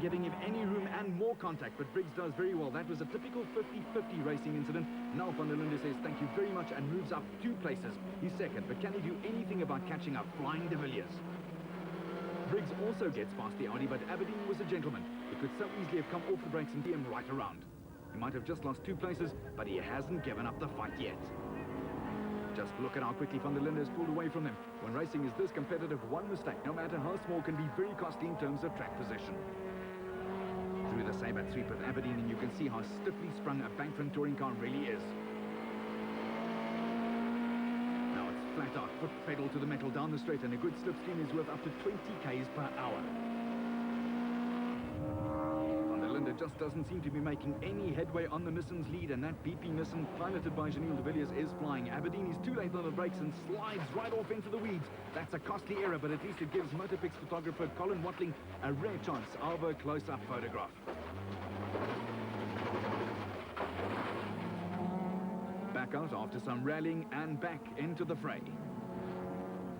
giving him any room and more contact, but Briggs does very well. That was a typical 50-50 racing incident. Now van der Linde says thank you very much and moves up 2 places. He's second, but can he do anything about catching up flying de Villiers? Briggs also gets past the Audi, but Aberdeen was a gentleman. He could so easily have come off the brakes and see him right around. He might have just lost 2 places, but he hasn't given up the fight yet. Just look at how quickly van der Linde has pulled away from him. When racing is this competitive, one mistake, no matter how small, can be very costly in terms of track position. Through the Sabre sweep with Aberdeen, and you can see how stiffly sprung a Bankfront touring car really is. Now it's flat out, foot pedal to the metal down the straight, and a good slipstream is worth up to 20 k's per hour. Just doesn't seem to be making any headway on the Nissan's lead, and that BP Nissan, piloted by Janelle de Villiers, is flying. Aberdeen is too late on the brakes and slides right off into the weeds. That's a costly error, but at least it gives Motorpix photographer Colin Watling a rare chance of a close-up photograph. Back out after some rallying and back into the fray.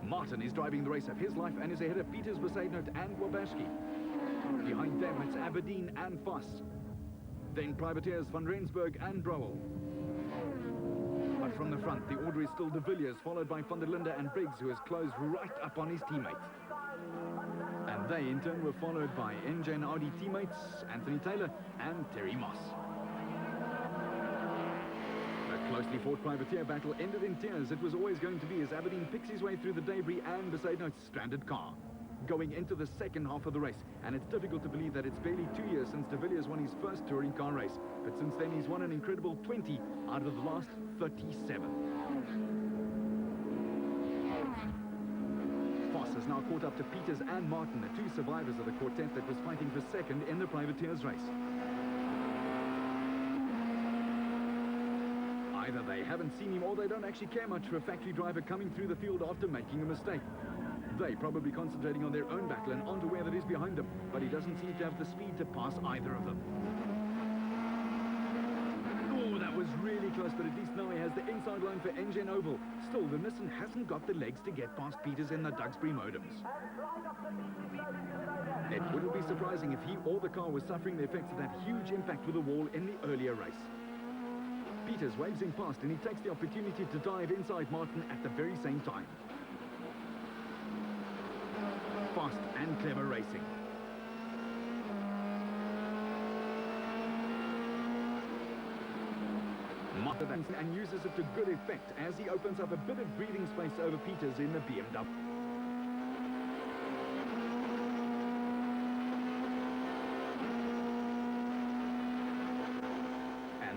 Martin is driving the race of his life and is ahead of Peters, Besaidnout and Wabashki. Behind them, it's Aberdeen and Voss. Then privateers van Rensburg and Brouwel. But from the front, the order is still de Villiers, followed by van der Linde and Briggs, who has closed right up on his teammate. And they, in turn, were followed by NJ and Audi teammates Anthony Taylor and Terry Moss. The closely fought privateer battle ended in tears. It was always going to be, as Aberdeen picks his way through the debris and Besaidnout's stranded car. Going into the second half of the race, and it's difficult to believe that it's barely 2 years since de Villiers won his first touring car race, but since then he's won an incredible 20 out of the last 37. Voss has now caught up to Peters and Martin, the 2 survivors of the quartet that was fighting for second in the privateers race. Either they haven't seen him or they don't actually care much for a factory driver coming through the field after making a mistake. They probably concentrating on their own battle and aren't aware that he's behind them, but he doesn't seem to have the speed to pass either of them. Oh, that was really close, but at least now he has the inside line for Engine Oval. Still, the Nissan hasn't got the legs to get past Peters in the Duxbury modems. It wouldn't be surprising if he or the car was suffering the effects of that huge impact with the wall in the earlier race. Peters waves him past, and he takes the opportunity to dive inside Martin at the very same time. Fast and clever racing. Martin and uses it to good effect as he opens up a bit of breathing space over Peters in the BMW.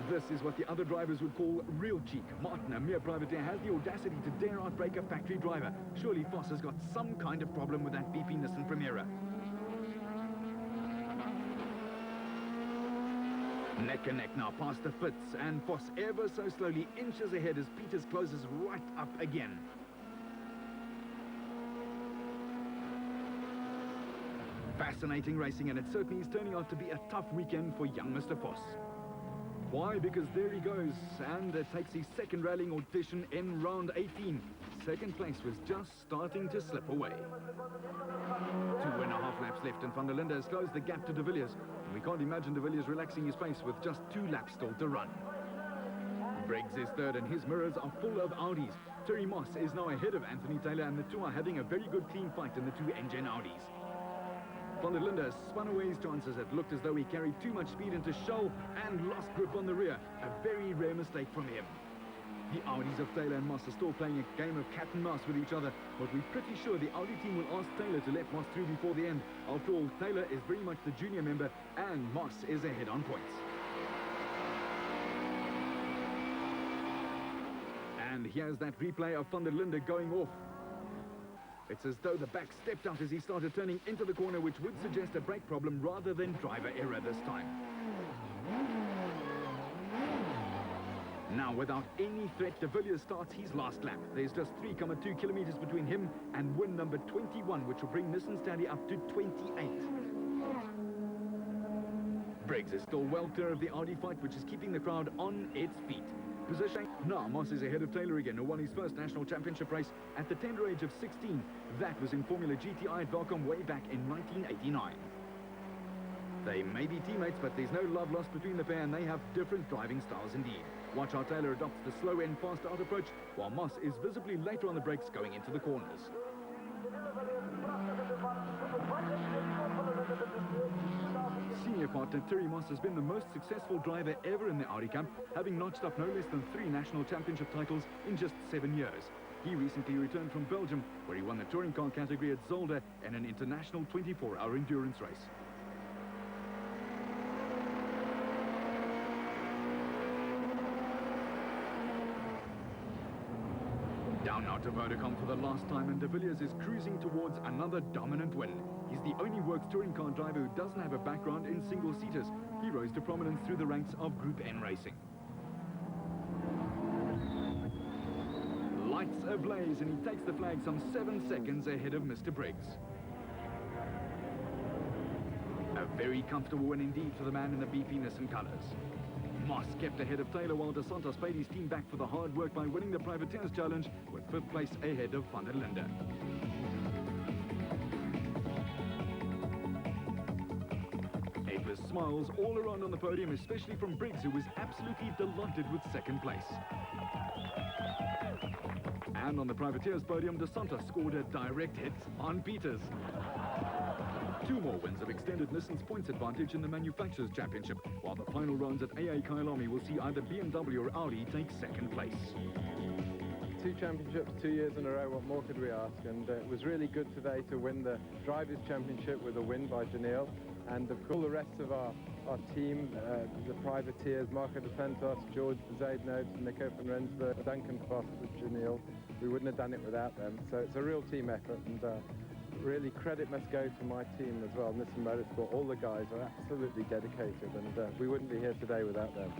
This is what the other drivers would call real cheek. Martin, a mere privateer, has the audacity to dare outbrake a factory driver. Surely Voss has got some kind of problem with that BP Nissan Primera. Neck and neck now past the Fitz, and Voss ever so slowly inches ahead as Peters closes right up again. Fascinating racing, and it certainly is turning out to be a tough weekend for young Mr. Voss. Why? Because there he goes, and takes his second rallying audition in round 18. Second place was just starting to slip away. 2.5 laps left, and van der Linde has closed the gap to de Villiers. And we can't imagine de Villiers relaxing his pace with just 2 laps still to run. Briggs is third, and his mirrors are full of Audis. Terry Moss is now ahead of Anthony Taylor, and the 2 are having a very good clean fight in the 2 engine Audis. Van der Linde spun away his chances. It looked as though he carried too much speed into shoal and lost grip on the rear. A very rare mistake from him. The Audis of Taylor and Moss are still playing a game of cat and mouse with each other, but we're pretty sure the Audi team will ask Taylor to let Moss through before the end. After all, Taylor is very much the junior member, and Moss is ahead on points. And here's that replay of van der Linde going off. It's as though the back stepped out as he started turning into the corner, which would suggest a brake problem rather than driver error this time. Now, without any threat, de Villiers starts his last lap. There's just 3.2 kilometers between him and win number 21, which will bring Nissan's tally up to 28. Briggs is still well clear of the Audi fight, which is keeping the crowd on its feet. Position. Now Moss is ahead of Taylor again, who won his first national championship race at the tender age of 16. That was in Formula GTI at Welcome way back in 1989. They may be teammates, but there's no love lost between the pair, and they have different driving styles indeed. Watch how Taylor adopts the slow end, fast out approach, while Moss is visibly later on the brakes going into the corners. Senior partner Terry Moss has been the most successful driver ever in the Audi Cup, having notched up no less than 3 national championship titles in just 7 years. He recently returned from Belgium, where he won the touring car category at Zolder in an international 24-hour endurance race. Down now to Vodacom for the last time, and de Villiers is cruising towards another dominant win. He's the only works touring car driver who doesn't have a background in single-seaters. He rose to prominence through the ranks of Group N racing. Lights ablaze, and he takes the flag some 7 seconds ahead of Mr. Briggs. A very comfortable win indeed for the man in the beefy Nissan colours. Moss kept ahead of Taylor, while De Santos paid his team back for the hard work by winning the Privateers Challenge with 5th place ahead of Van der Linde. It was smiles all around on the podium, especially from Briggs, who was absolutely delighted with 2nd place. And on the Privateers podium, De Santos scored a direct hit on Peters. 2 more wins have extended Nissan's points advantage in the Manufacturers' Championship, while the final rounds at AA Killarney will see either BMW or Audi take 2nd place. 2 championships, 2 years in a row, what more could we ask? And it was really good today to win the Drivers' Championship with a win by Janelle. And of course, the rest of our team, the Privateers, Marco De Santos, George Zaidnotes, Nico van Rensburg, Duncan Foster, Janelle, we wouldn't have done it without them. So it's a real team effort, and really credit must go to my team as well, Nissan Motorsport. All the guys are absolutely dedicated, and we wouldn't be here today without them.